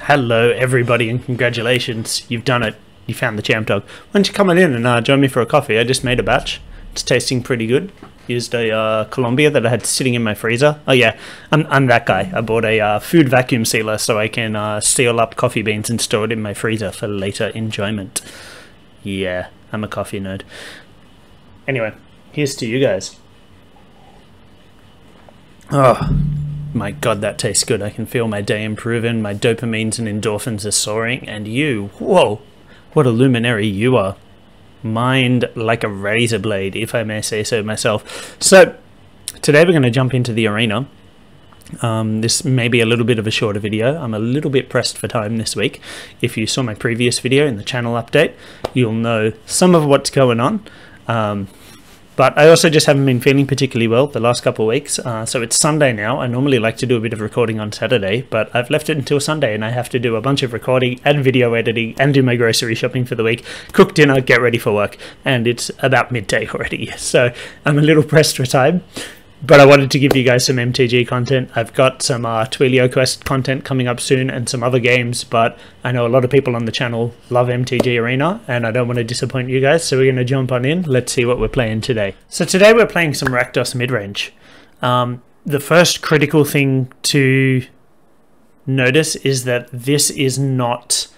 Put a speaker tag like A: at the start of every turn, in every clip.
A: Hello everybody and congratulations, you've done it. You found the champ dog. Why don't you come on in and join me for a coffee? I just made a batch. It's tasting pretty good. Used a Colombia that I had sitting in my freezer. Oh yeah, I'm that guy. I bought a food vacuum sealer so I can seal up coffee beans and store it in my freezer for later enjoyment. Yeah, I'm a coffee nerd. Anyway, here's to you guys. Oh my god, that tastes good. I can feel my day improving, my dopamines and endorphins are soaring, and you, whoa, what a luminary you are. Mind like a razor blade, if I may say so myself. So, today we're going to jump into the arena. This may be a little bit of a shorter video. I'm a little bit pressed for time this week. If you saw my previous video in the channel update, you'll know some of what's going on. But I also just haven't been feeling particularly well the last couple of weeks. So it's Sunday now. I normally like to do a bit of recording on Saturday, but I've left it until Sunday and I have to do a bunch of recording and video editing and do my grocery shopping for the week, cook dinner, get ready for work. And it's about midday already. So I'm a little pressed for time. But I wanted to give you guys some MTG content. I've got some Twilio Quest content coming up soon and some other games, but I know a lot of people on the channel love MTG Arena and I don't want to disappoint you guys, so we're going to jump on in. Let's see what we're playing today. So today we're playing some Rakdos Midrange. The first critical thing to notice is that this is not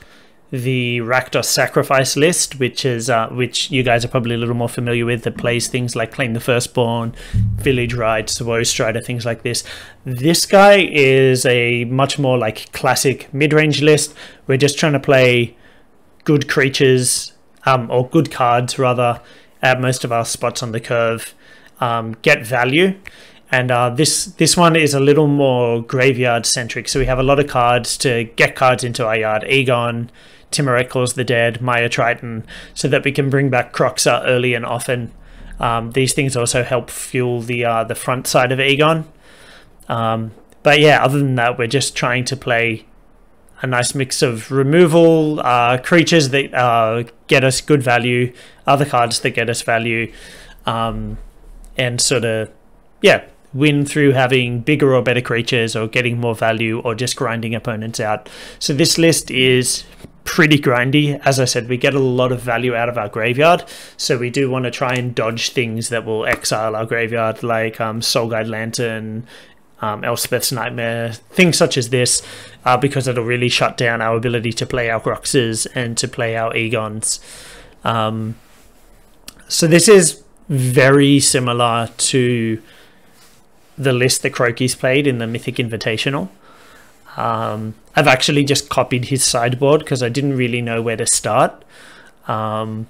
A: the Rakdos Sacrifice list, which is which you guys are probably a little more familiar with, that plays things like Claim the Firstborn, Village Rites, Woe Strider, things like this. This guy is a much more like classic mid-range list. We're just trying to play good creatures, or good cards rather, at most of our spots on the curve, get value. And this one is a little more graveyard centric, so we have a lot of cards to get cards into our yard. Egon, Dimir Calls the Dead, Maya Triton, so that we can bring back Croxa early and often. These things also help fuel the front side of Egon. But yeah, other than that, we're just trying to play a nice mix of removal, creatures that get us good value, other cards that get us value, and sort of, yeah, win through having bigger or better creatures or getting more value or just grinding opponents out. So this list is pretty grindy. As I said, we get a lot of value out of our graveyard, so we do want to try and dodge things that will exile our graveyard, like Soul Guide Lantern, Elspeth's Nightmare, things such as this, because it'll really shut down our ability to play our Croxes and to play our Egons. So this is very similar to the list that Croki's played in the Mythic Invitational. I've actually just copied his sideboard because I didn't really know where to start. I've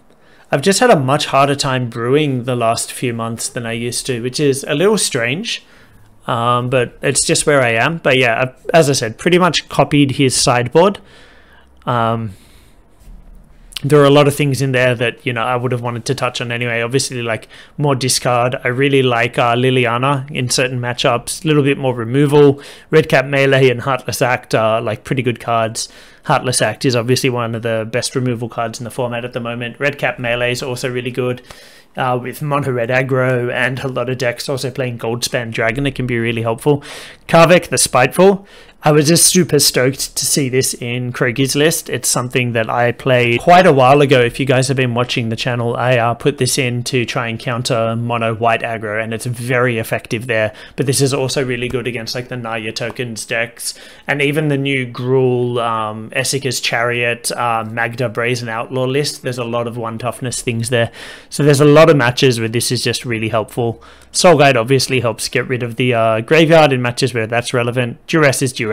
A: just had a much harder time brewing the last few months than I used to, which is a little strange, but it's just where I am. But yeah, as I said, pretty much copied his sideboard. There are a lot of things in there that, you know, I would have wanted to touch on anyway. Obviously, like more discard. I really like Liliana in certain matchups. A little bit more removal. Redcap Melee and Heartless Act are like pretty good cards. Heartless Act is obviously one of the best removal cards in the format at the moment. Redcap Melee is also really good with mono red aggro, and a lot of decks also playing Goldspan Dragon. It can be really helpful. Karvik the Spiteful. I was just super stoked to see this in Croki's list. It's something that I played quite a while ago. If you guys have been watching the channel, I put this in to try and counter mono white aggro, and it's very effective there. But this is also really good against like the Naya Tokens decks, and even the new Gruul, Essika's Chariot, Magda Brazen Outlaw list. There's a lot of one toughness things there. So there's a lot of matches where this is just really helpful. Soul Guide obviously helps get rid of the graveyard in matches where that's relevant. Duress is Duress.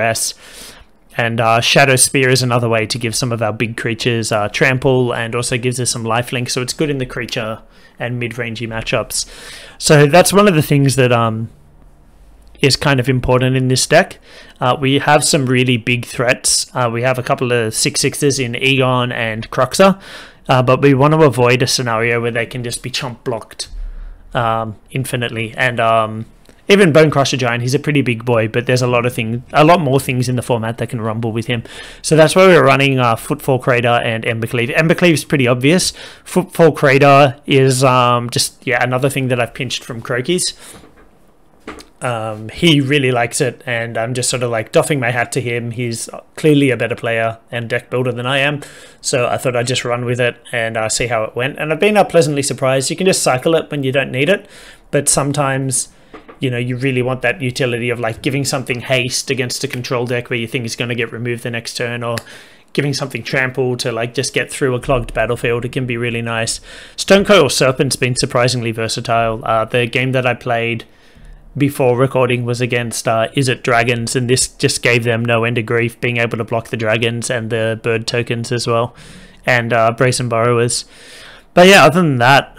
A: And Shadow Spear is another way to give some of our big creatures trample, and also gives us some lifelink, so it's good in the creature and mid-rangey matchups. So that's one of the things that is kind of important in this deck. We have some really big threats. We have a couple of 6/6s in Egon and Croxa, but we want to avoid a scenario where they can just be chump blocked infinitely. And even Bone Crusher Giant, he's a pretty big boy, but there's a lot more things in the format that can rumble with him. So that's why we're running Footfall Crater and Embercleave. Embercleave is pretty obvious. Footfall Crater is just, yeah, another thing that I've pinched from Croki's. He really likes it, and I'm just sort of like doffing my hat to him. He's clearly a better player and deck builder than I am, so I thought I'd just run with it and see how it went. And I've been pleasantly surprised. You can just cycle it when you don't need it, but sometimes, you know, you really want that utility of like giving something haste against a control deck where you think is going to get removed the next turn, or giving something trample to like just get through a clogged battlefield. It can be really nice. Stonecoil Serpent's been surprisingly versatile. The game that I played before recording was against Is It Dragons, and this just gave them no end of grief, being able to block the dragons and the bird tokens as well, and Brazen Borrowers. But yeah, other than that,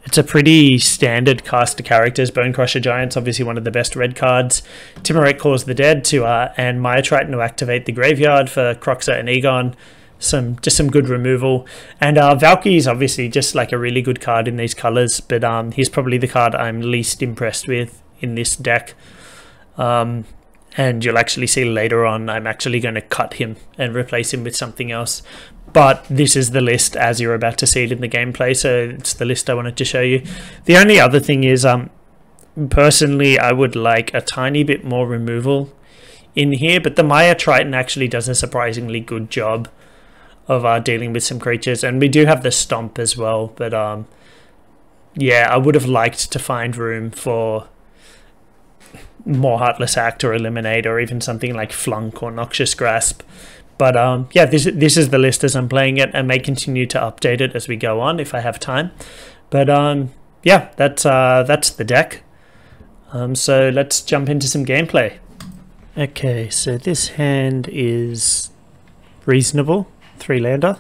A: it's a pretty standard cast of characters. Bone Crusher Giant's obviously one of the best red cards. Timuret Calls the Dead to and Maya Triton to activate the graveyard for Croxa and Egon. Just some good removal. And Valky's obviously just like a really good card in these colors, but he's probably the card I'm least impressed with in this deck. And you'll actually see later on I'm actually going to cut him and replace him with something else. But this is the list as you're about to see it in the gameplay, so it's the list I wanted to show you. The only other thing is, personally, I would like a tiny bit more removal in here, but the Maya Triton actually does a surprisingly good job of dealing with some creatures, and we do have the Stomp as well, but yeah, I would have liked to find room for more Heartless Act or Eliminate, or even something like Flunk or Noxious Grasp. But yeah, this is the list as I'm playing it, and may continue to update it as we go on if I have time. But yeah, that's the deck. So let's jump into some gameplay. Okay, so this hand is reasonable. 3-lander.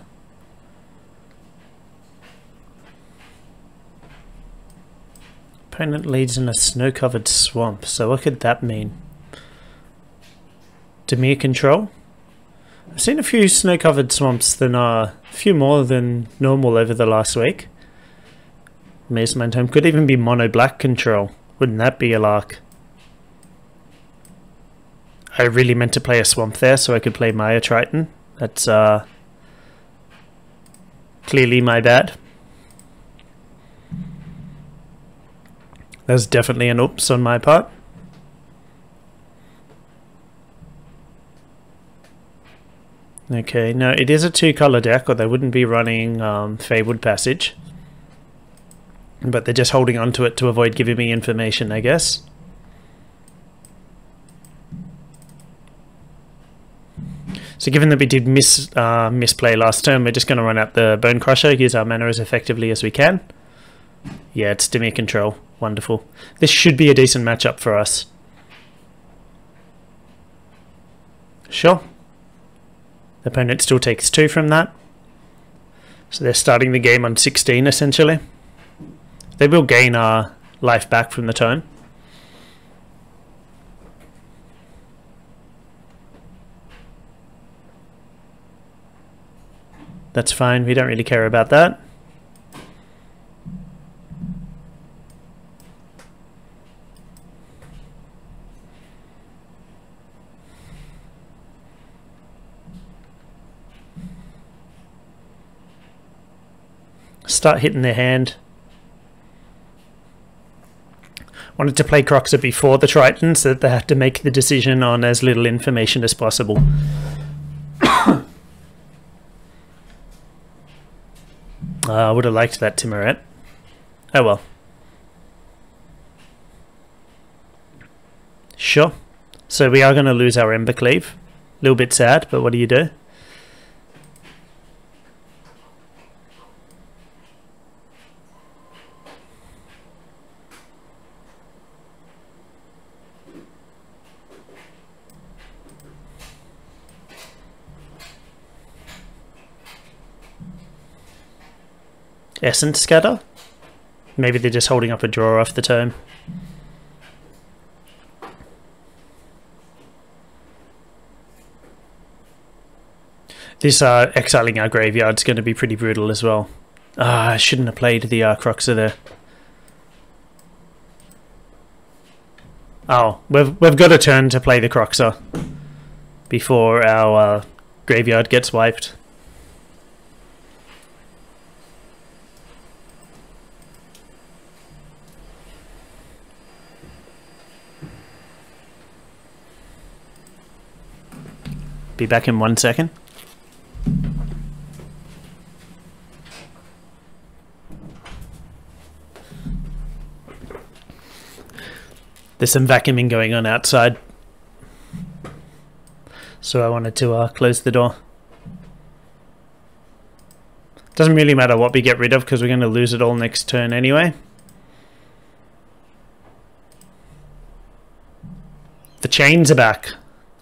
A: Opponent leads in a snow-covered swamp, so what could that mean? Dimir Control. I've seen a few snow-covered swamps than a few more than normal over the last week. Maze Momentum could even be mono-black control. Wouldn't that be a lark? I really meant to play a swamp there so I could play Maya Triton. That's clearly my bad. That's definitely an oops on my part. Okay, no, it is a 2-color deck, or they wouldn't be running Fabled Passage. But they're just holding on to it to avoid giving me information, I guess. So given that we did misplay last turn, we're just going to run out the Bone Crusher, use our mana as effectively as we can. Yeah, it's Dimir Control. Wonderful. This should be a decent matchup for us. Sure. The opponent still takes 2 from that. So they're starting the game on 16 essentially. They will gain our life back from the tone. That's fine, we don't really care about that. Start hitting their hand. Wanted to play Croxa before the Triton so that they have to make the decision on as little information as possible. I would have liked that Timuret. Oh well. Sure. So we are going to lose our Embercleave. A little bit sad, but what do you do? Essence Scatter? Maybe they're just holding up a draw off the turn. This exiling our graveyard is going to be pretty brutal as well. I shouldn't have played the Croxa there. Oh, we've got a turn to play the Croxa before our graveyard gets wiped. Be back in 1 second. There's some vacuuming going on outside, so I wanted to close the door. Doesn't really matter what we get rid of because we're going to lose it all next turn anyway. The chains are back.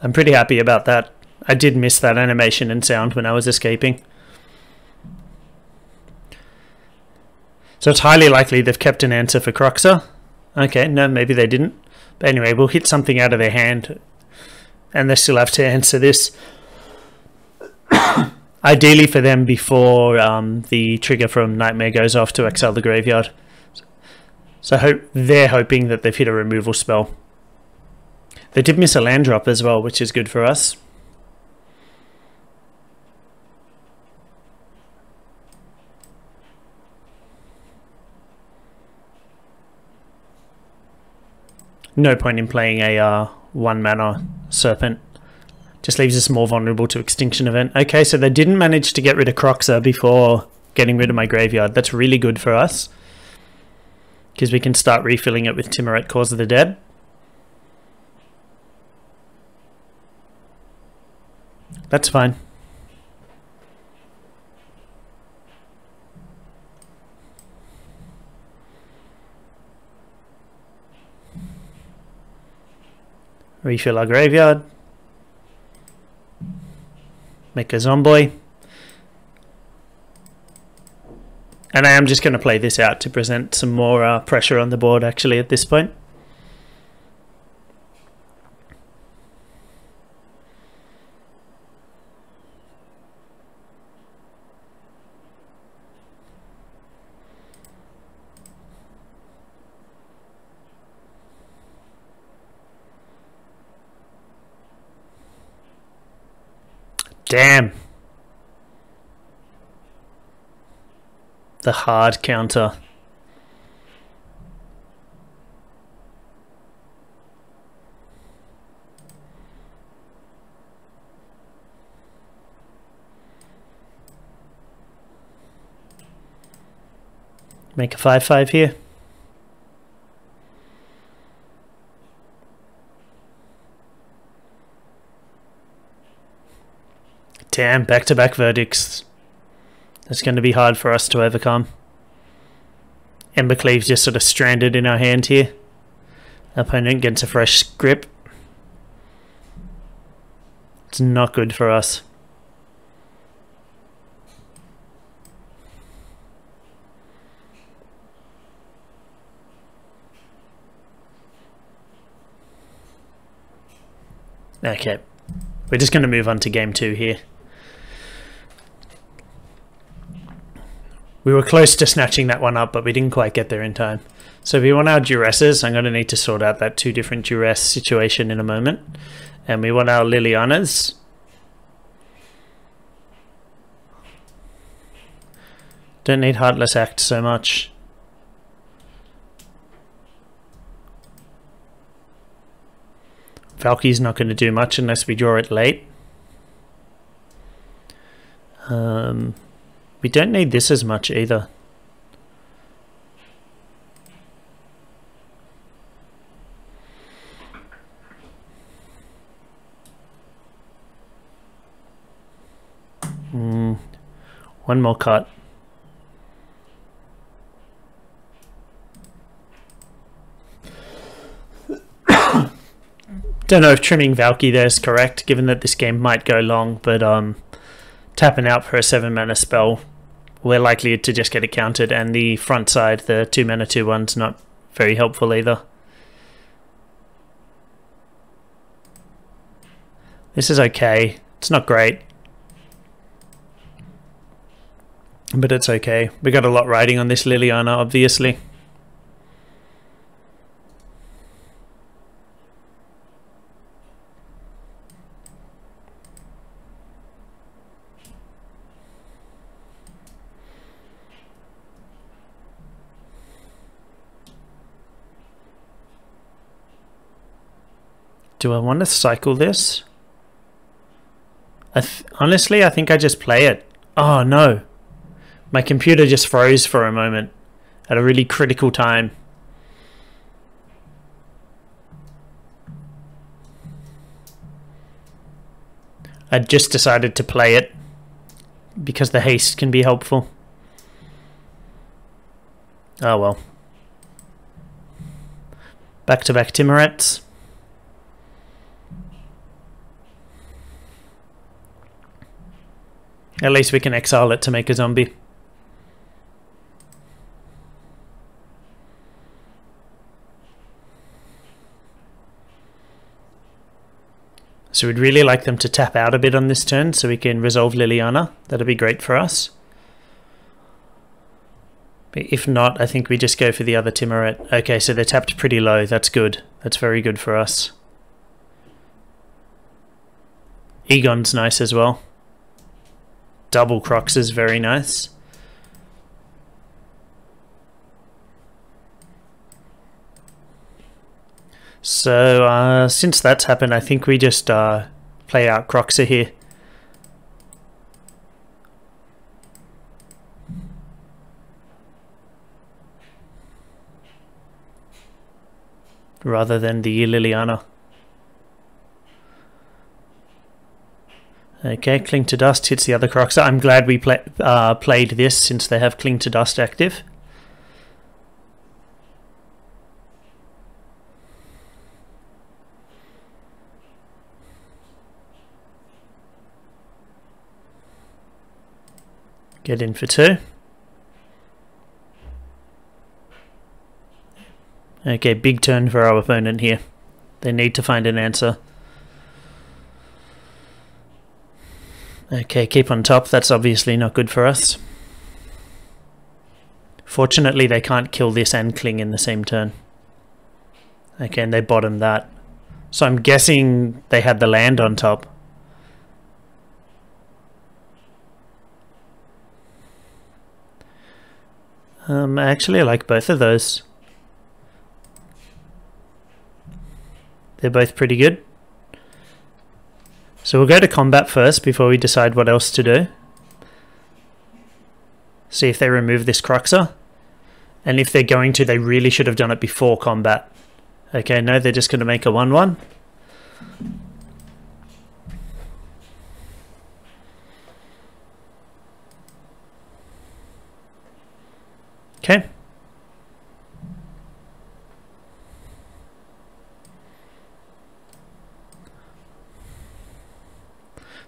A: I'm pretty happy about that. I did miss that animation and sound when I was escaping. So it's highly likely they've kept an answer for Croxer. Okay, no, maybe they didn't. But anyway, we'll hit something out of their hand and they still have to answer this. Ideally for them before the trigger from Nightmare goes off to exile the graveyard. So they're hoping that they've hit a removal spell. They did miss a land drop as well, which is good for us. No point in playing a 1 mana Serpent. Just leaves us more vulnerable to Extinction Event. Okay, so they didn't manage to get rid of Croxer before getting rid of my graveyard. That's really good for us, because we can start refilling it with Timuret, Cause of the Dead. That's fine. Refill our graveyard. Make a Zomboy. And I am just going to play this out to present some more pressure on the board actually at this point. Damn. The hard counter. Make a 5/5 here. Damn, back-to-back verdicts. That's going to be hard for us to overcome. Embercleave's just sort of stranded in our hand here. Opponent gets a fresh grip. It's not good for us. Okay, we're just going to move on to game 2 here. We were close to snatching that one up, but we didn't quite get there in time. So if we want our duresses, I'm going to need to sort out that 2 different duress situation in a moment. And we want our Lilianas. Don't need Heartless Act so much. Valky's not going to do much unless we draw it late. We don't need this as much either. One more cut. Don't know if trimming Valky there is correct, given that this game might go long, but tapping out for a 7-mana spell, we're likely to just get it countered, and the front side, the 2-mana 2/1's not very helpful either. This is okay. It's not great, but it's okay. We got a lot riding on this Liliana, obviously. Do I want to cycle this? Honestly, I think I just play it. Oh no. My computer just froze for a moment at a really critical time. I just decided to play it because the haste can be helpful. Oh well. Back-to-back Timorets. At least we can exile it to make a zombie. So we'd really like them to tap out a bit on this turn so we can resolve Liliana. That'd be great for us. But if not, I think we just go for the other Timoret. Okay, so they're tapped pretty low. That's good. That's very good for us. Egon's nice as well. Double Crocs is very nice. So since that's happened, I think we just play out Croxa here. Rather than the Liliana. Okay, Cling to Dust hits the other Croxa. I'm glad we played this since they have Cling to Dust active. Get in for 2. Okay, big turn for our opponent here. They need to find an answer. Okay, keep on top. That's obviously not good for us. Fortunately, they can't kill this and Cling in the same turn. Okay, and they bottom that. So I'm guessing they had the land on top. Actually, I like both of those. They're both pretty good. So we'll go to combat first before we decide what else to do. See if they remove this Croxa. And if they're going to, they really should have done it before combat. Okay, no, they're just going to make a 1/1. Okay.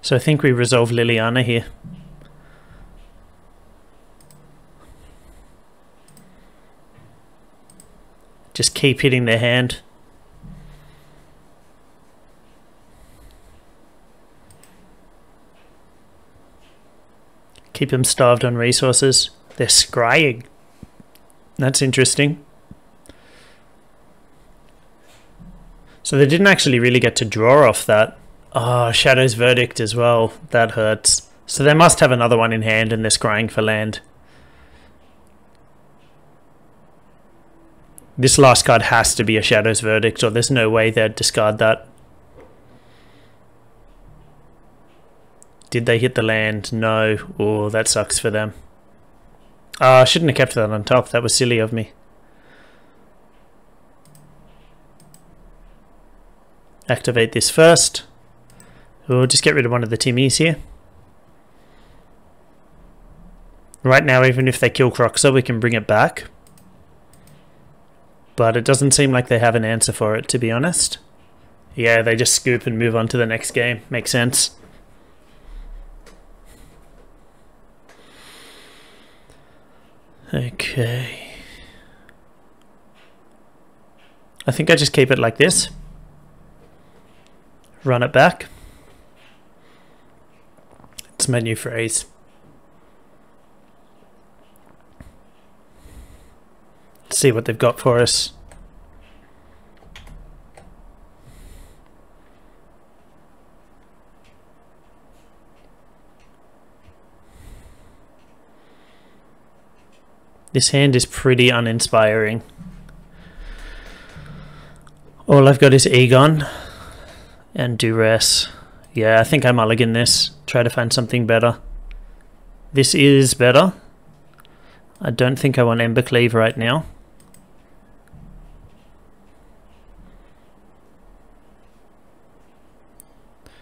A: So I think we resolve Liliana here. Just keep hitting their hand. Keep them starved on resources. They're scrying. That's interesting. So they didn't actually really get to draw off that. Oh, Shadow's Verdict as well. That hurts. So they must have another one in hand and they're scrying for land. This last card has to be a Shadow's Verdict or there's no way they'd discard that. Did they hit the land? No. Oh, that sucks for them. I shouldn't have kept that on top. That was silly of me. Activate this first. We'll just get rid of one of the Timmies here. Right now, even if they kill Croxa, we can bring it back. But it doesn't seem like they have an answer for it, to be honest. Yeah, they just scoop and move on to the next game. Makes sense. Okay. I think I just keep it like this. Run it back. It's my new phrase. Let's see what they've got for us. This hand is pretty uninspiring. All I've got is Egon and Duress. Yeah, I think I mulligan this. Try to find something better. This is better. I don't think I want Embercleave right now.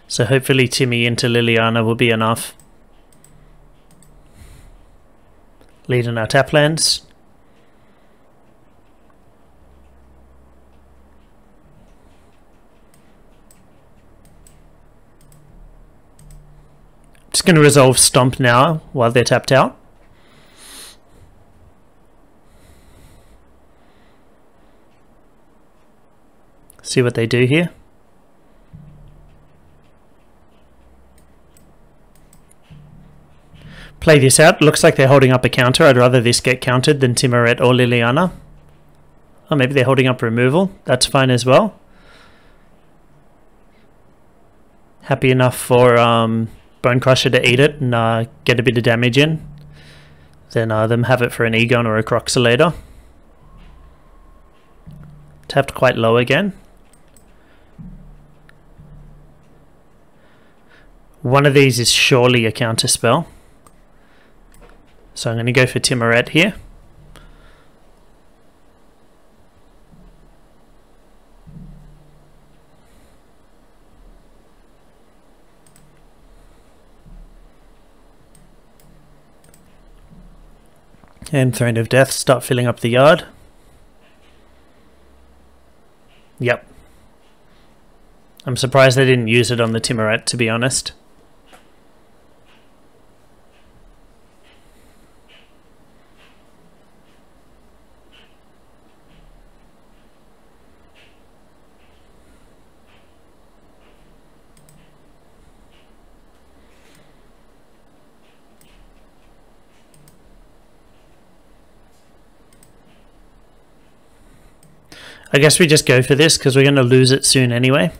A: So hopefully Timmy into Liliana will be enough. Lead in our tap lands. Just going to resolve Stomp now while they're tapped out. See what they do here. Play this out. Looks like they're holding up a counter. I'd rather this get countered than Timuret or Liliana. Oh, maybe they're holding up removal. That's fine as well. Happy enough for Bone Crusher to eat it and get a bit of damage in. Then them have it for an Egon or a Croxalator. Tapped quite low again. One of these is surely a counter spell. So I'm going to go for Timuret here. And Throne of Death, start filling up the yard. Yep. I'm surprised they didn't use it on the Timuret, to be honest. I guess we just go for this because we're going to lose it soon anyway.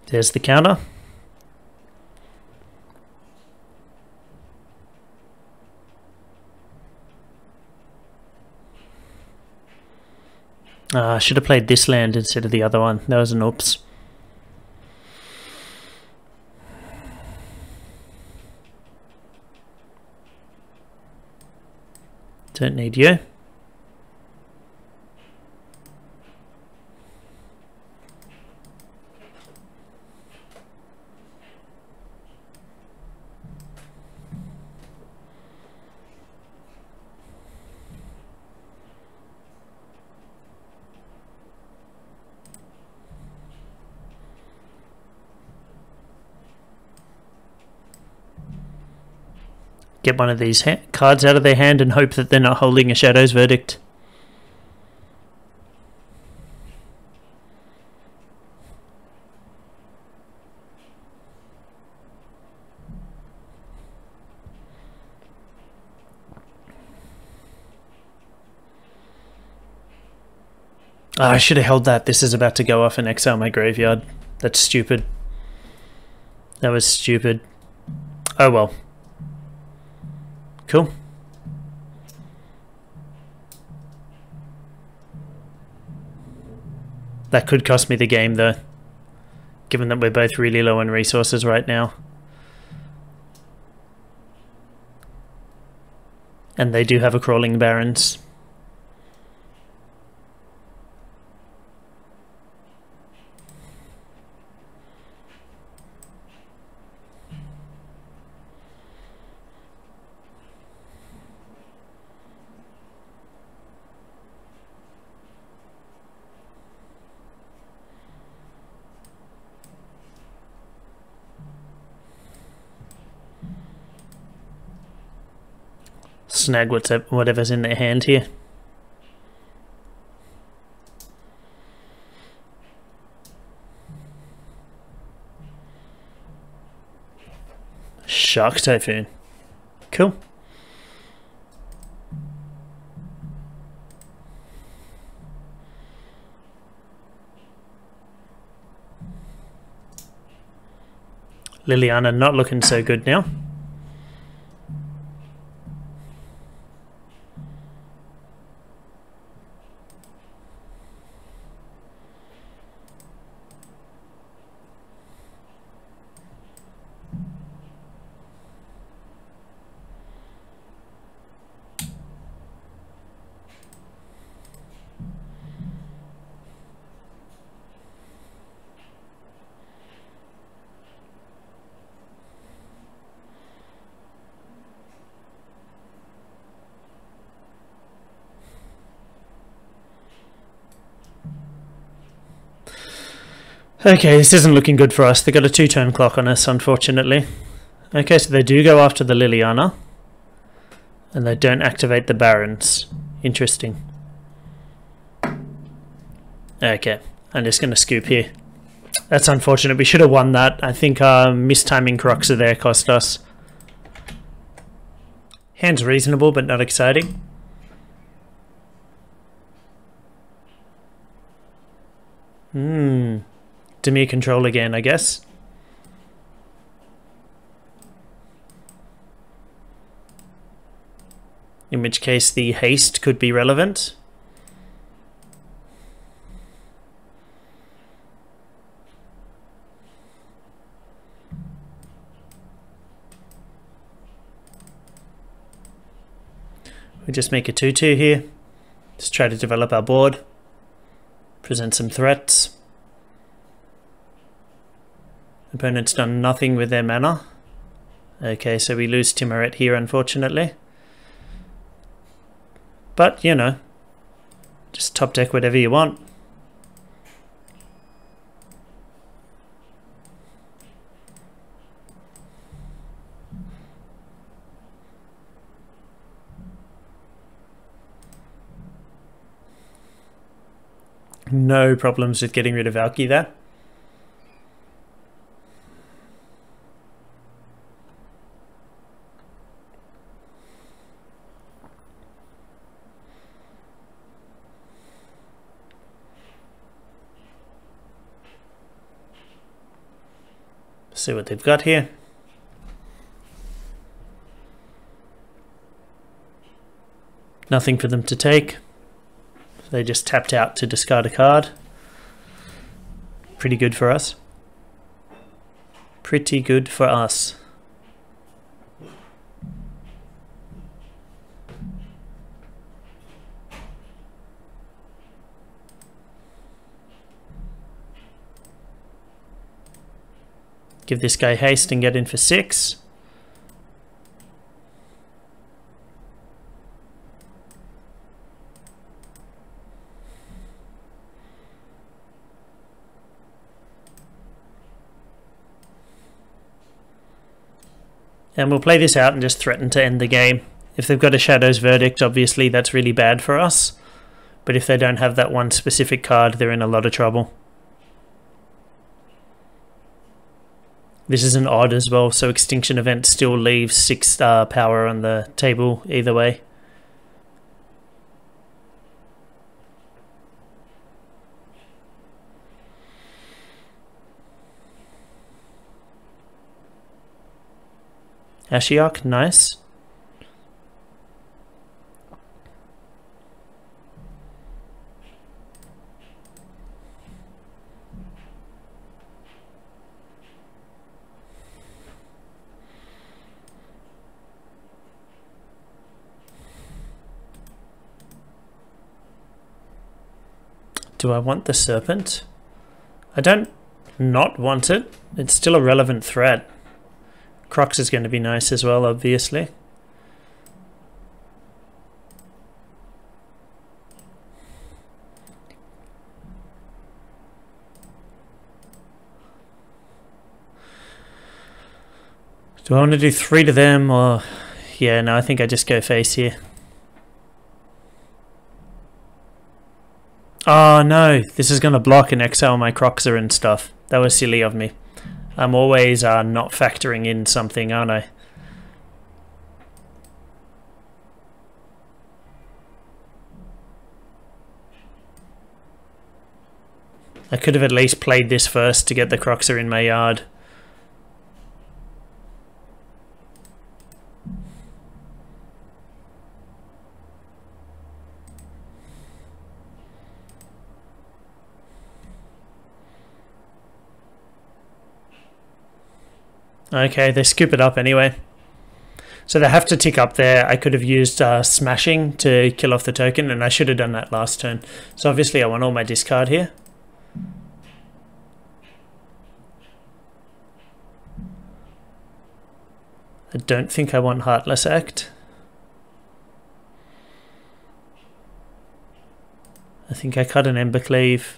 A: There's the counter. I should have played this land instead of the other one. That was an oops. Don't need you. Get one of these cards out of their hand and hope that they're not holding a Shadow's Verdict. Oh, I should have held that. This is about to go off and exile my graveyard. That's stupid. That was stupid. Oh well. Cool. That could cost me the game though, given that we're both really low on resources right now. And they do have a Crawling Barrens. Snag whatever's in their hand here. Shark Typhoon. Cool. Liliana not looking so good now. Okay, this isn't looking good for us. They got a 2-turn clock on us, unfortunately. Okay, so they do go after the Liliana. And they don't activate the Barons. Interesting. Okay, I'm just going to scoop here. That's unfortunate. We should have won that. I think mistiming Croxa there cost us. Hand's reasonable, but not exciting. Dimir Control again, I guess. In which case the haste could be relevant. We just make a 2-2 here. Just try to develop our board. Present some threats. Opponent's done nothing with their mana. Okay, so we lose Timoret here, unfortunately. But, you know, just top deck whatever you want. No problems with getting rid of Valky there. See what they've got here. Nothing for them to take. They just tapped out to discard a card. Pretty good for us. Pretty good for us. Give this guy haste and get in for 6. And we'll play this out and just threaten to end the game. If they've got a Shadow's Verdict, obviously that's really bad for us. But if they don't have that one specific card, they're in a lot of trouble. This is an odd as well, so Extinction Event still leaves 6 power on the table either way. Ashiok, nice. Do I want the Serpent? I don't not want it. It's still a relevant threat. Crocs is going to be nice as well, obviously. Do I want to do 3 to them or... Yeah, no, I think I just go face here. Oh no, this is going to block and exile my Croxer and stuff. That was silly of me. I'm always not factoring in something, aren't I? I could have at least played this first to get the Croxer in my yard. Okay, they scoop it up anyway. So they have to tick up there. I could have used smashing to kill off the token, and I should have done that last turn. So obviously I want all my discard here. I don't think I want Heartless Act. I think I cut an Embercleave.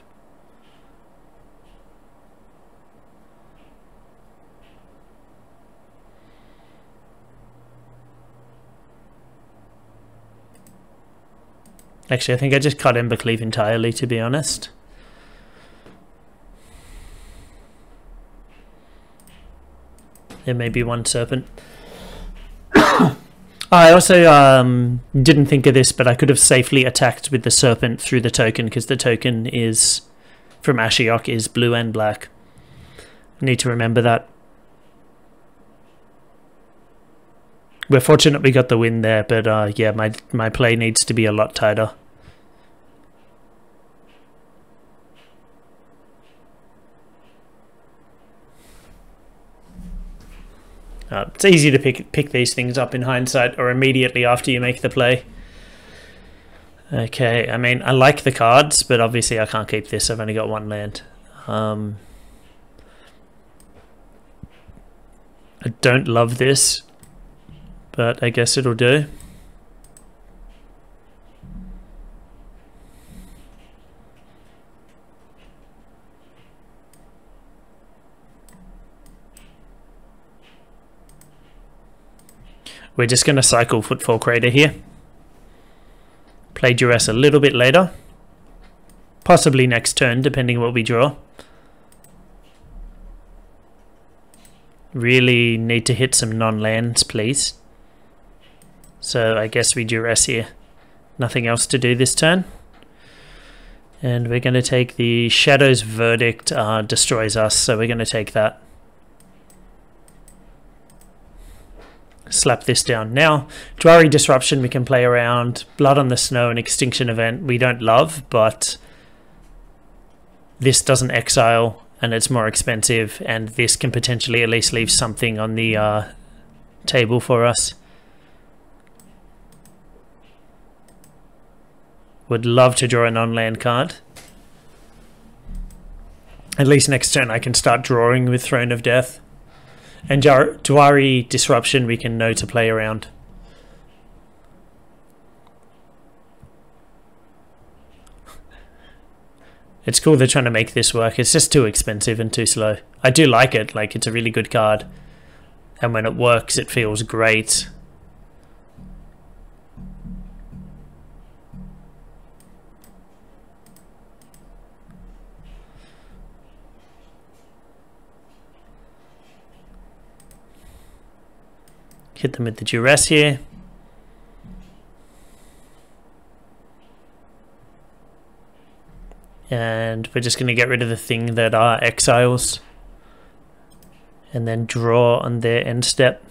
A: Actually, I think I just cut Embercleave entirely, to be honest. There may be one Serpent. I also didn't think of this, but I could have safely attacked with the Serpent through the token, because the token is from Ashiok is blue and black. I need to remember that. We're fortunate we got the win there, but yeah, my play needs to be a lot tighter. It's easy to pick these things up in hindsight or immediately after you make the play. Okay, I mean, I like the cards, but obviously I can't keep this. I've only got one land. I don't love this, but I guess it'll do. We're just going to cycle Footfall Crater here. Play Duress a little bit later. Possibly next turn, depending what we draw. Really need to hit some non-lands, please. So I guess we Duress here. Nothing else to do this turn. And we're going to take the Shadow's Verdict, destroys us, so we're going to take that. Slap this down. Now, Dwari Disruption we can play around. Blood on the Snow and Extinction Event we don't love, but this doesn't exile and it's more expensive, and this can potentially at least leave something on the table for us. Would love to draw a non-land card. At least next turn I can start drawing with Throne of Death. And Dwari Disruption we can know to play around. It's cool they're trying to make this work. It's just too expensive and too slow. I do like it. Like, it's a really good card. And when it works, it feels great. Hit them with the Duress here. And we're just going to get rid of the thing that are exiles. And then draw on their end step.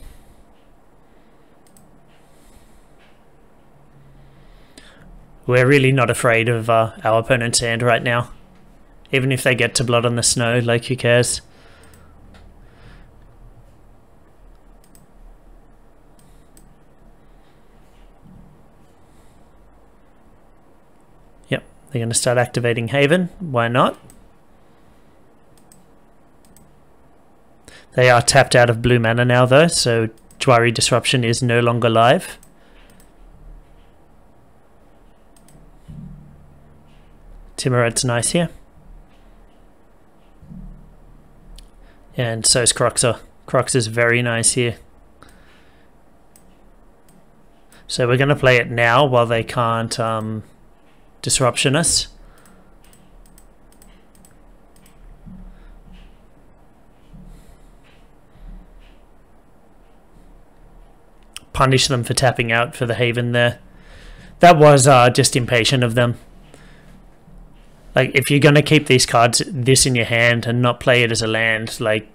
A: We're really not afraid of our opponent's hand right now. Even if they get to Blood on the Snow, like, who cares? They're going to start activating Haven. Why not? They are tapped out of blue mana now, though, so Dwari Disruption is no longer live. Timuret's nice here. And so is Croxer. Crox is very nice here. So we're going to play it now while they can't disruption us. Punish them for tapping out for the Haven there. That was just impatient of them. Like, if you're going to keep these cards, this in your hand, and not play it as a land, like,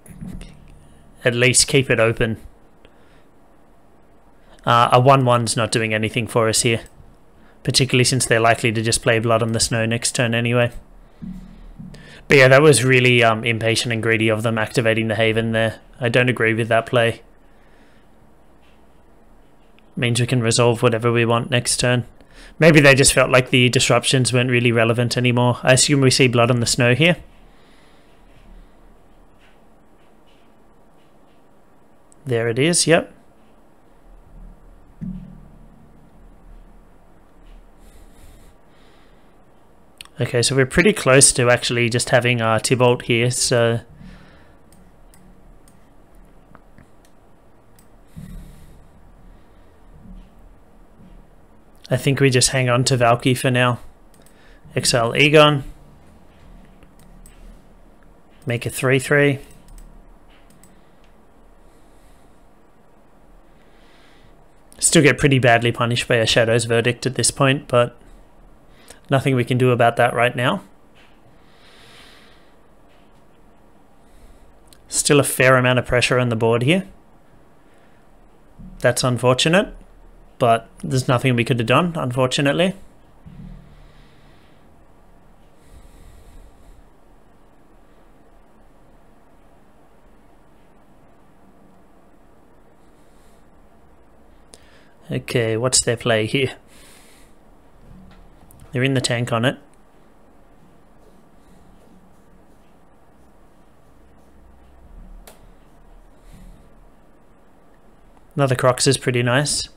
A: at least keep it open. A 1/1's not doing anything for us here. Particularly since they're likely to just play Blood on the Snow next turn anyway. But yeah, that was really impatient and greedy of them activating the Haven there. I don't agree with that play. Means we can resolve whatever we want next turn. Maybe they just felt like the disruptions weren't really relevant anymore. I assume we see Blood on the Snow here. There it is, yep. Okay, so we're pretty close to actually just having our Tybalt here, so... I think we just hang on to Valky for now. Exile Egon. Make a 3/3. Still get pretty badly punished by a Shadow's Verdict at this point, but nothing we can do about that right now. Still a fair amount of pressure on the board here. That's unfortunate, but there's nothing we could have done, unfortunately. Okay, what's their play here? They're in the tank on it. Another Crocs is pretty nice.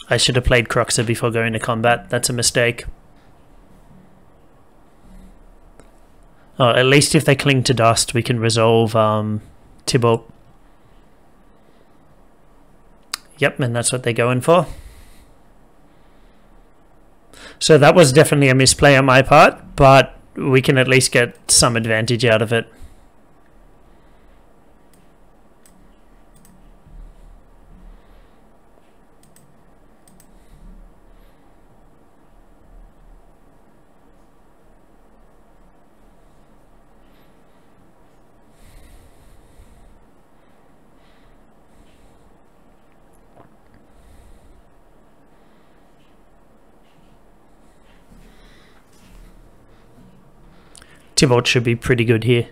A: I should have played Croxer before going to combat. That's a mistake. Oh, at least if they cling to dust, we can resolve Tybalt. Yep, and that's what they're going for. So that was definitely a misplay on my part, but we can at least get some advantage out of it. Tybalt should be pretty good here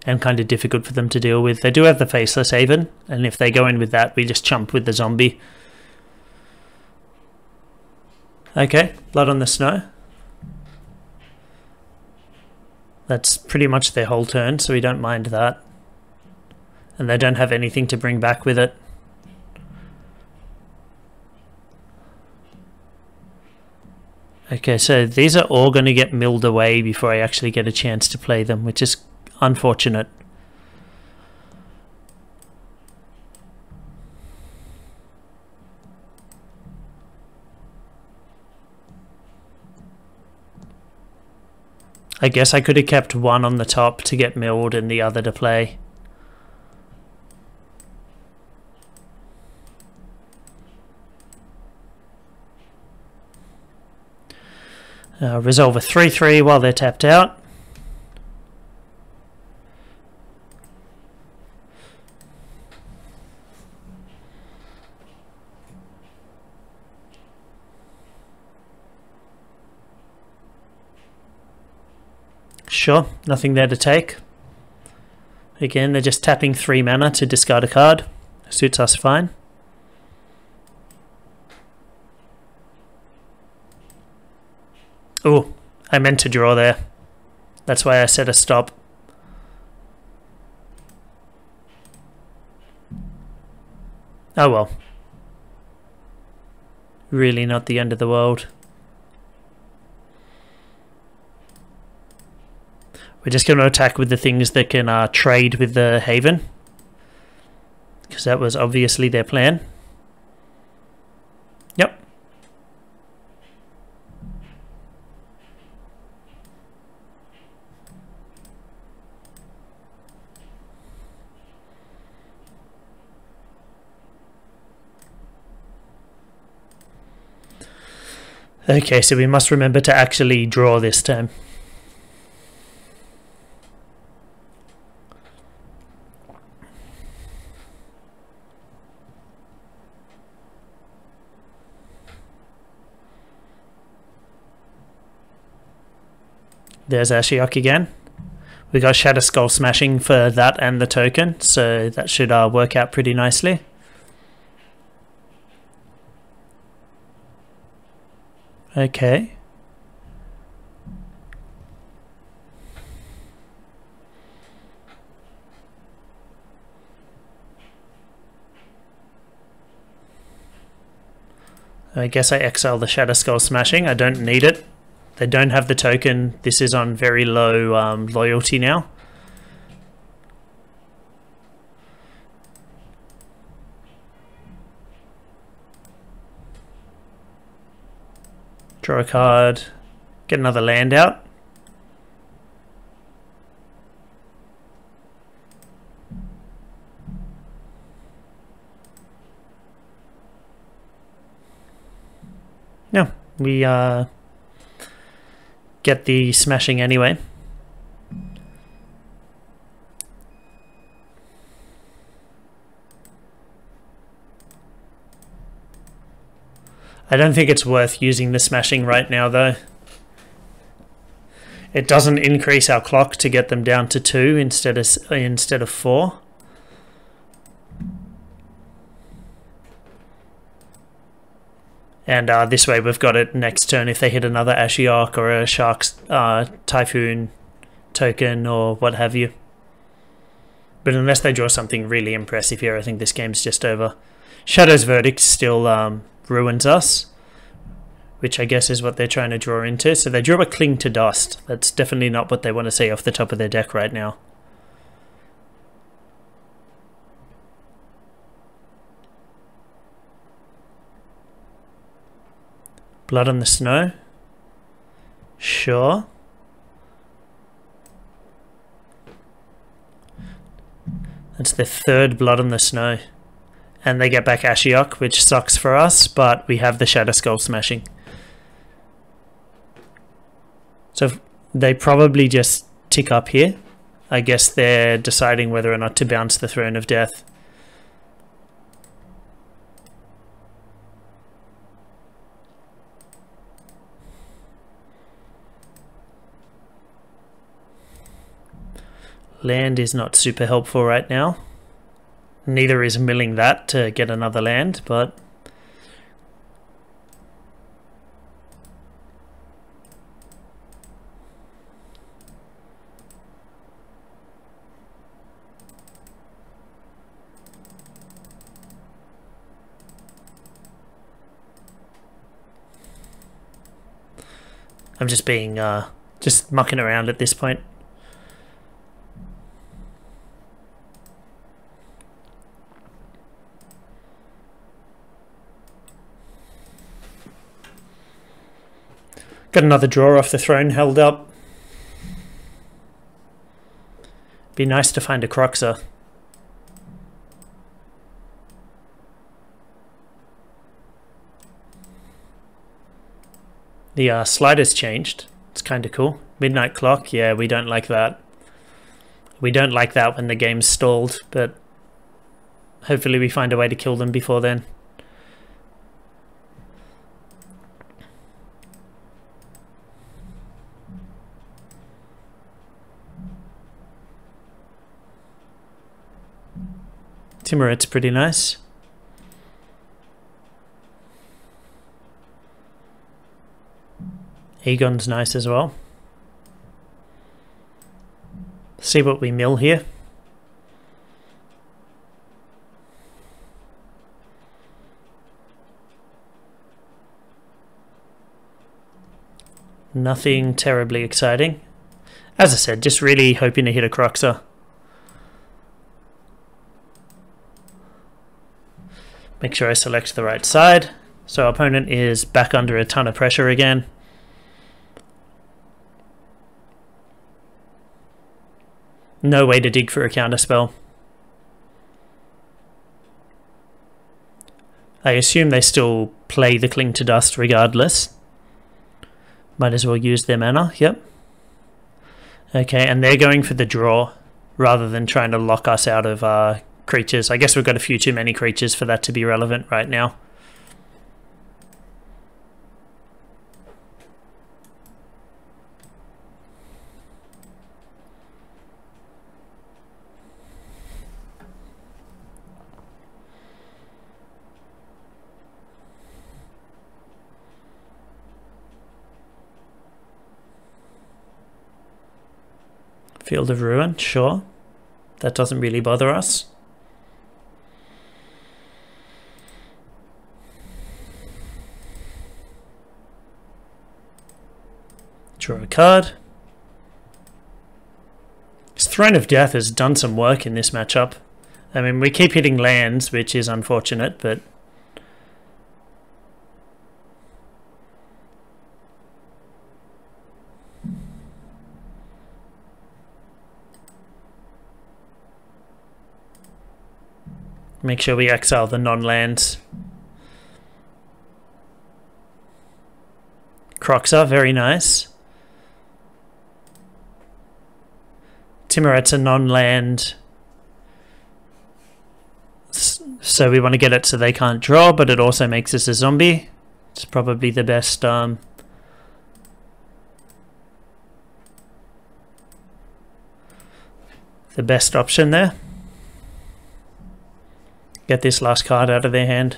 A: and kind of difficult for them to deal with. They do have the Faceless Haven, and if they go in with that, we just chump with the zombie. Okay, Blood on the Snow. That's pretty much their whole turn, so we don't mind that. And they don't have anything to bring back with it. Okay, so these are all going to get milled away before I actually get a chance to play them, which is unfortunate. I guess I could have kept one on the top to get milled and the other to play. Resolve a 3/3 while they're tapped out. Sure, nothing there to take. Again, they're just tapping 3 mana to discard a card. Suits us fine. Oh, I meant to draw there. That's why I said a stop. Oh well. Really not the end of the world. We're just going to attack with the things that can trade with the Haven, because that was obviously their plan. Yep. Okay, so we must remember to actually draw this time. There's Ashiok again. We got Shatter Skull Smashing for that and the token, so that should work out pretty nicely. Okay. I guess I exile the Shatter Skull Smashing. I don't need it. They don't have the token. This is on very low loyalty now. Draw a card. Get another land out. No, we get the smashing anyway. I don't think it's worth using the smashing right now though. It doesn't increase our clock to get them down to 2 instead of 4. And this way we've got it next turn if they hit another Ashiok or a Shark's Typhoon token or what have you. But unless they draw something really impressive here, I think this game's just over. Shadow's Verdict still ruins us, which I guess is what they're trying to draw into. So they drew a Cling to Dust. That's definitely not what they want to see off the top of their deck right now. Blood on the Snow? Sure. That's the 3rd Blood on the Snow. And they get back Ashiok, which sucks for us, but we have the Shadow Skull smashing. So they probably just tick up here. I guess they're deciding whether or not to bounce the Throne of Death. Land is not super helpful right now. Neither is milling that to get another land, but I'm just being just mucking around at this point. Got another draw off the throne held up. Be nice to find a Croxer. The slider's changed. It's kind of cool. Midnight Clock, yeah, we don't like that. We don't like that when the game's stalled, but hopefully we find a way to kill them before then. Timuret's pretty nice. Egon's nice as well. See what we mill here. Nothing terribly exciting. As I said, just really hoping to hit a Croxer. Make sure I select the right side. So our opponent is back under a ton of pressure again. No way to dig for a counterspell. I assume they still play the Cling to Dust regardless. Might as well use their mana, yep. Okay, and they're going for the draw rather than trying to lock us out of creatures. I guess we've got a few too many creatures for that to be relevant right now. Field of Ruin, sure. That doesn't really bother us. Draw a card. His Throne of Death has done some work in this matchup. I mean, we keep hitting lands, which is unfortunate, but... Make sure we exile the non-lands. Croxa, very nice. Timoret's a non-land. So we want to get it so they can't draw, but it also makes us a zombie. It's probably the best option there. Get this last card out of their hand.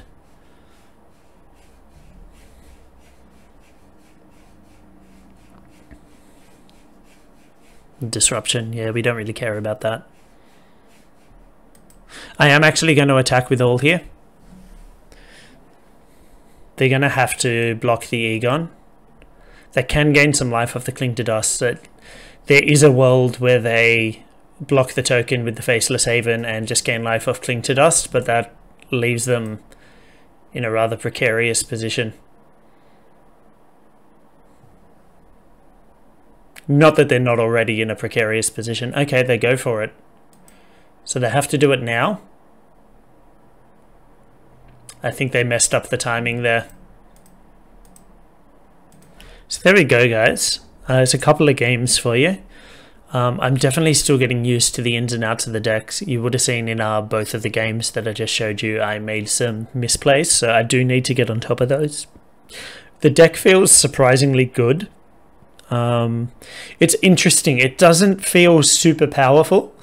A: Disruption, yeah, we don't really care about that. I am actually going to attack with all here. They're going to have to block the Egon. They can gain some life off the Cling to Dust. So there is a world where they block the token with the Faceless Haven and just gain life off Cling to Dust, but that leaves them in a rather precarious position. Not that they're not already in a precarious position. Okay, they go for it. So they have to do it now. I think they messed up the timing there. So there we go, guys. There's a couple of games for you. I'm definitely still getting used to the ins and outs of the decks. You would have seen in both of the games that I just showed you, I made some misplays, so I do need to get on top of those. The deck feels surprisingly good. It's interesting. It doesn't feel super powerful,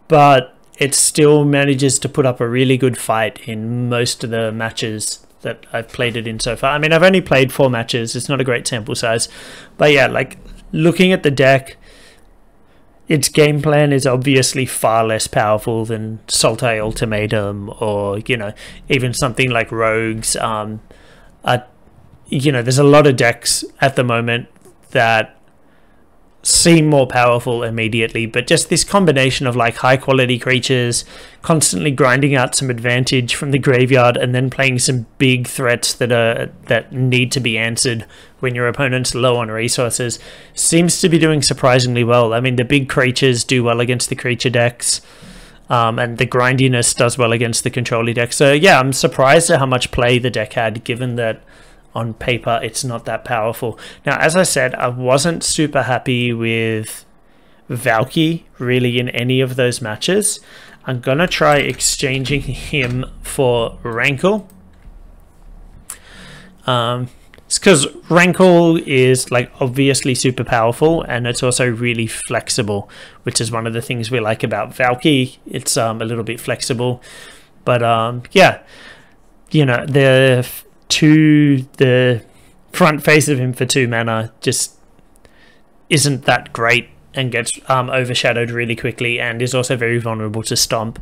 A: but it still manages to put up a really good fight in most of the matches that I've played it in so far. I mean, I've only played 4 matches. It's not a great sample size, but yeah, like looking at the deck, its game plan is obviously far less powerful than Sultai Ultimatum or, you know, even something like Rogues. You know, there's a lot of decks at the moment that seem more powerful immediately, but just this combination of like high quality creatures, constantly grinding out some advantage from the graveyard, and then playing some big threats that need to be answered when your opponent's low on resources, seems to be doing surprisingly well. I mean, the big creatures do well against the creature decks, and the grindiness does well against the control-y deck. So yeah, I'm surprised at how much play the deck had, given that on paper it's not that powerful. Now, as I said, I wasn't super happy with Valky really in any of those matches. I'm gonna try exchanging him for Rankle. It's because Rankle is like obviously super powerful, and it's also really flexible, which is one of the things we like about Valky. It's a little bit flexible, but yeah, you know, the front face of him for 2 mana just isn't that great and gets overshadowed really quickly, and is also very vulnerable to Stomp,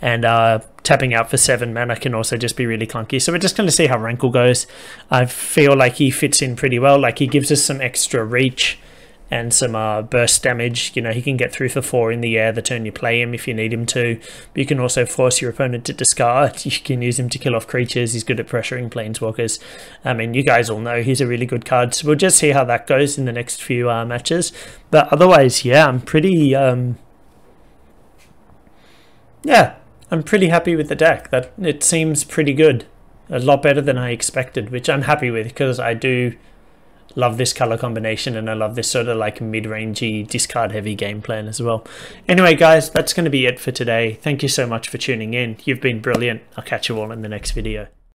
A: and tapping out for 7 mana can also just be really clunky. So we're just going to see how Rankle goes. I feel like he fits in pretty well. Like, he gives us some extra reach and some burst damage. You know, he can get through for 4 in the air the turn you play him if you need him to. But you can also force your opponent to discard. You can use him to kill off creatures. He's good at pressuring planeswalkers. I mean, you guys all know he's a really good card. So we'll just see how that goes in the next few matches. But otherwise, yeah, I'm pretty I'm pretty happy with the deck. That it seems pretty good. A lot better than I expected, which I'm happy with, because I do love this color combination, and I love this sort of like mid-rangey, discard-heavy game plan as well. Anyway, guys, that's going to be it for today. Thank you so much for tuning in. You've been brilliant. I'll catch you all in the next video.